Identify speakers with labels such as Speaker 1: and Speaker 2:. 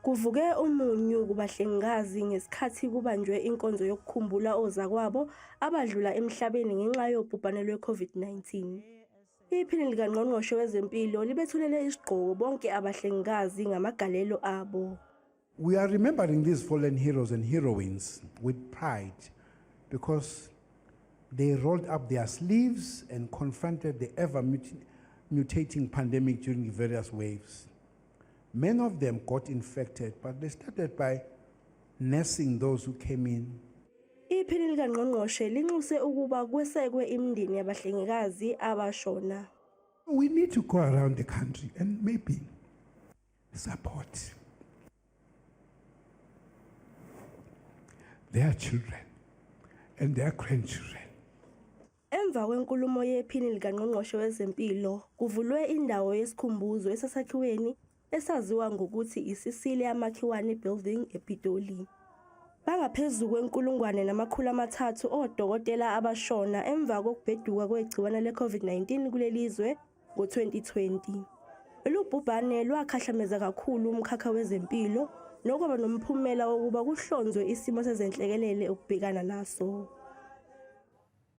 Speaker 1: Kuvuke umunyu kubahlengikazi ngesikhathi kubanjwe inkonzo yokukhumbula ozakwabo abadlula emhlabeni ngenxa yobhubhane lwe-COVID-19. Iphini likaNgqongqoshe wezempilo libethulele isigqoko bonke abahlengikazi ngamagalelo abo.
Speaker 2: We are remembering these fallen heroes and heroines with pride because they rolled up their sleeves and confronted the ever-mutating pandemic during the various waves. Many of them got infected, but they started by nursing those who came in.
Speaker 1: Iphini likaNgqongqoshe linxuse ukuba kwesekwe imindeni yabahlengikazi abashona.
Speaker 2: We need to go around the country and maybe support their children and their grandchildren.
Speaker 1: Emva kwenkulumo yephini likaNgqongqoshe wezempilo, kuvulwe indawo yesikhumbuzo esasakhiweni esaziwa ngokuthi isisile yamakhiwane building ePitoli. Bangaphezulu kwe1,300 odokotela abashona emva kokubheduka kwegciwane le-COVID-19 kulelizwe ngo-2020. Lubhubhane lwakhahlameza kakhulu umkhakha wezempilo nokwaba nomphumela wokuba kuhlonzwe isimo sezenhlekelele ukubhekana naso.